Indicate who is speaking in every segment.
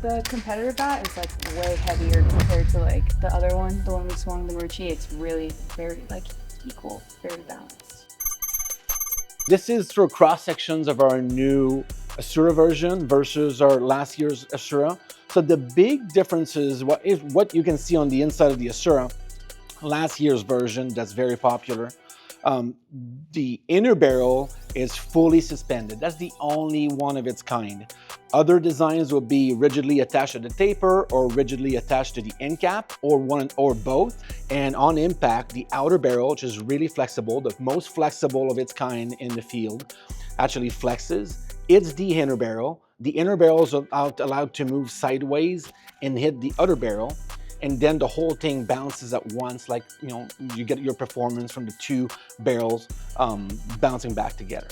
Speaker 1: the competitor bat is like way heavier compared to like the other one, the one we swung, the Marucci. It's really very like equal, very balanced.
Speaker 2: This is through cross sections of our new Assura version versus our last year's Assura. So the big difference is what you can see on the inside of the Assura, last year's version that's very popular. The inner barrel is fully suspended. That's the only one of its kind. Other designs will be rigidly attached to the taper or rigidly attached to the end cap, or one or both. And on impact, the outer barrel, which is really flexible, the most flexible of its kind in the field, actually flexes. It's the inner barrel. The inner barrel is allowed to move sideways and hit the outer barrel. And then the whole thing bounces at once, like, you know, you get your performance from the two barrels bouncing back together.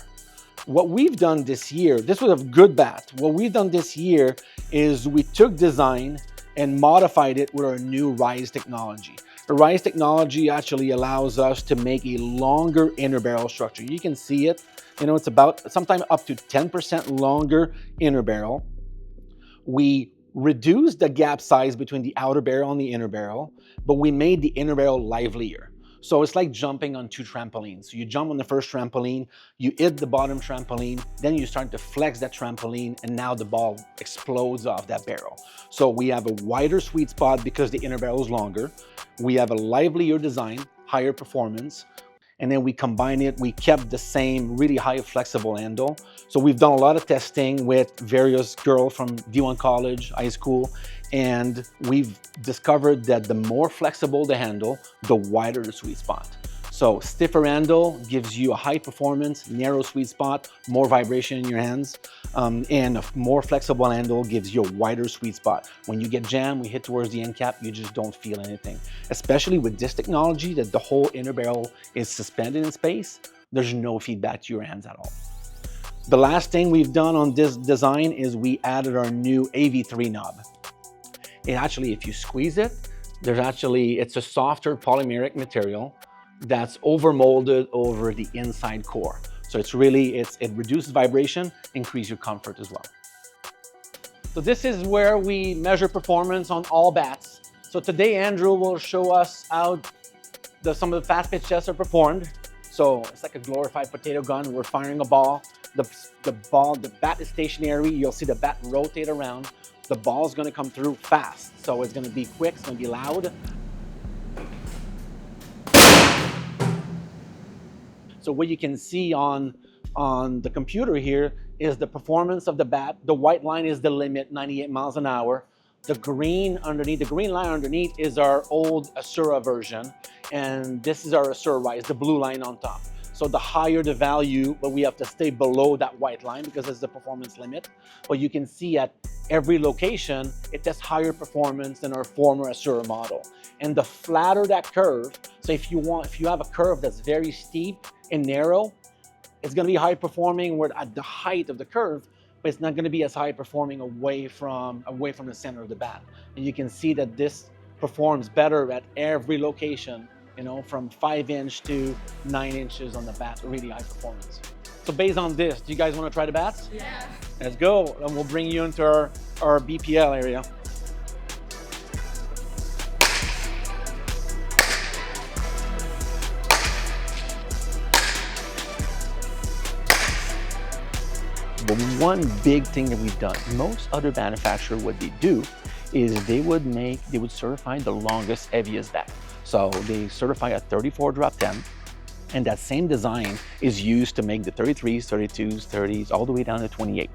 Speaker 2: What we've done this year, this was a good bat. What we've done this year is we took design and modified it with our new Rise technology. The Rise technology actually allows us to make a longer inner barrel structure. You can see it, you know, it's about sometimes up to 10% longer inner barrel. We reduced the gap size between the outer barrel and the inner barrel, but we made the inner barrel livelier. So it's like jumping on two trampolines. So you jump on the first trampoline, you hit the bottom trampoline, then you start to flex that trampoline, and now the ball explodes off that barrel. So we have a wider sweet spot because the inner barrel is longer. We have a livelier design, higher performance, and then we combine it. We kept the same really high flexible handle. So we've done a lot of testing with various girls from D1 college, high school, and we've discovered that the more flexible the handle, the wider the sweet spot. So stiffer handle gives you a high performance, narrow sweet spot, more vibration in your hands, and a more flexible handle gives you a wider sweet spot. When you get jammed, we hit towards the end cap, you just don't feel anything. Especially with this technology that the whole inner barrel is suspended in space, there's no feedback to your hands at all. The last thing we've done on this design is we added our new AV3 knob. It actually, if you squeeze it, it's a softer polymeric material that's overmolded over the inside core. So it reduces vibration, increase your comfort as well. So this is where we measure performance on all bats. So today Andrew will show us how some of the fast pitch tests are performed. So it's like a glorified potato gun. We're firing a ball. The bat is stationary. You'll see the bat rotate around. The ball is going to come through fast. So it's going to be quick, it's going to be loud. So what you can see on the computer here is the performance of the bat. The white line is the limit, 98 miles an hour. The green line underneath is our old Assura version. And this is our ASURA Rise, the blue line on top. So the higher the value, but we have to stay below that white line because it's the performance limit. But you can see at every location, it has higher performance than our former Assura model. And the flatter that curve, so if you have a curve that's very steep and narrow, it's going to be high performing at the height of the curve, but it's not going to be as high performing away from the center of the bat. And you can see that this performs better at every location, you know, from 5" to 9 inches on the bat, really high performance. So based on this, do you guys want to try the bats?
Speaker 1: Yeah.
Speaker 2: Let's go, and we'll bring you into our BPL area. But one big thing that we've done, most other manufacturers, what they do is they would certify the longest, heaviest bat. So they certify a 34 drop 10, and that same design is used to make the 33s, 32s, 30s, all the way down to 28.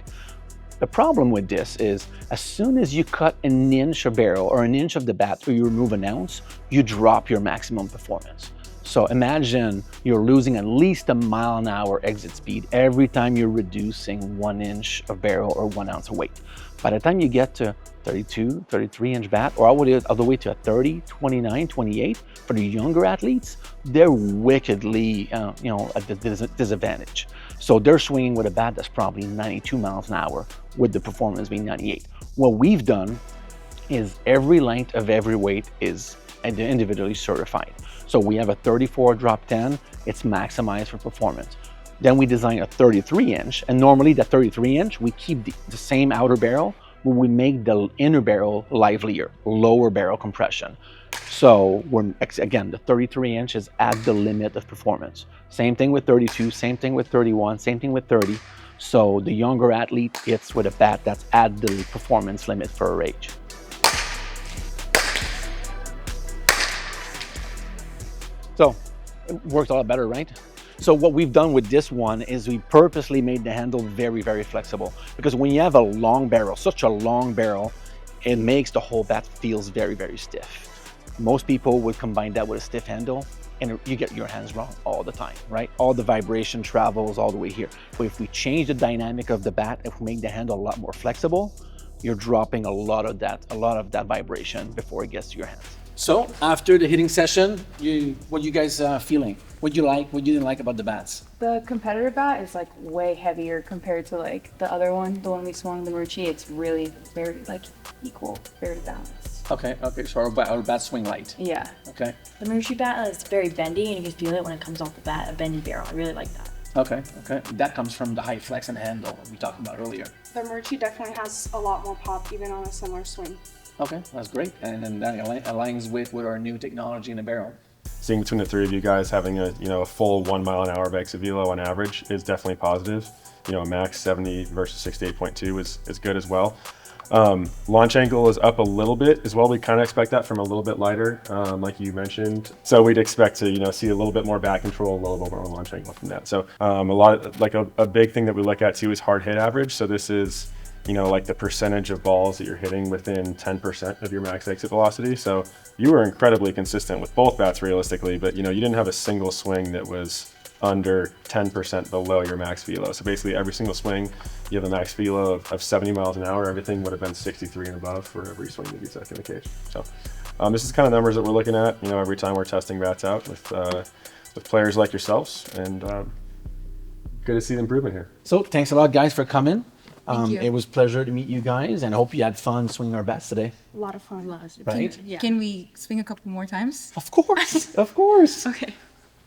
Speaker 2: The problem with this is as soon as you cut an inch of barrel or an inch of the bat or you remove an ounce, you drop your maximum performance. So imagine you're losing at least a mile an hour exit speed every time you're reducing 1 inch of barrel or 1 ounce of weight. By the time you get to 32, 33 inch bat, or all the way to a 30, 29, 28, for the younger athletes, they're wickedly at a disadvantage. So they're swinging with a bat that's probably 92 miles an hour with the performance being 98. What we've done is every length of every weight is individually certified. So we have a 34 drop 10, it's maximized for performance. Then we design a 33 inch, and normally that 33 inch, we keep the same outer barrel, but we make the inner barrel livelier, lower barrel compression. So we're, again, the 33 inch is at the limit of performance. Same thing with 32, same thing with 31, same thing with 30. So the younger athlete hits with a bat that's at the performance limit for a range. So it worked a lot better, right? So what we've done with this one is we purposely made the handle very, very flexible, because when you have a long barrel, such a long barrel, it makes the whole bat feels very, very stiff. Most people would combine that with a stiff handle and you get your hands wrong all the time, right? All the vibration travels all the way here. But if we change the dynamic of the bat, if we make the handle a lot more flexible, you're dropping a lot of that vibration before it gets to your hands. So after the hitting session, what you guys feeling? What you like? What you didn't like about the bats?
Speaker 1: The competitor bat is like way heavier compared to like the other one, the one we swung, the Marucci. It's really very like equal, very balanced.
Speaker 2: Okay, so our bats swing light.
Speaker 1: Yeah.
Speaker 2: Okay.
Speaker 3: The Marucci bat is very bendy, and you can feel it when it comes off the bat, a bendy barrel. I really like that.
Speaker 2: Okay. That comes from the high flex and handle we talked about earlier.
Speaker 4: The Marucci definitely has a lot more pop, even on a similar swing.
Speaker 2: Okay, that's great. And then that aligns with our new technology in the barrel.
Speaker 5: Seeing between the three of you guys having a full 1 mile an hour of exit velo on average is definitely positive. A max 70 versus 68.2 is good as well. Launch angle is up a little bit as well. We kind of expect that from a little bit lighter, like you mentioned. So we'd expect to see a little bit more bat control, a little bit more launch angle from that. So a big thing that we look at too is hard hit average. So this is like the percentage of balls that you're hitting within 10% of your max exit velocity. So you were incredibly consistent with both bats realistically, but you didn't have a single swing that was under 10% below your max velo. So basically every single swing, you have a max velo of 70 miles an hour. Everything would have been 63 and above for every swing that you took in the cage. So this is kind of numbers that we're looking at, every time we're testing bats out with players like yourselves, and good to see the improvement here.
Speaker 2: So thanks a lot, guys, for coming.
Speaker 3: Thank you.
Speaker 2: It was a pleasure to meet you guys, and I hope you had fun swinging our bats today.
Speaker 4: A lot of fun.
Speaker 2: Right?
Speaker 3: Yeah.
Speaker 6: Can we swing a couple more times?
Speaker 2: Of course, of course.
Speaker 6: Okay.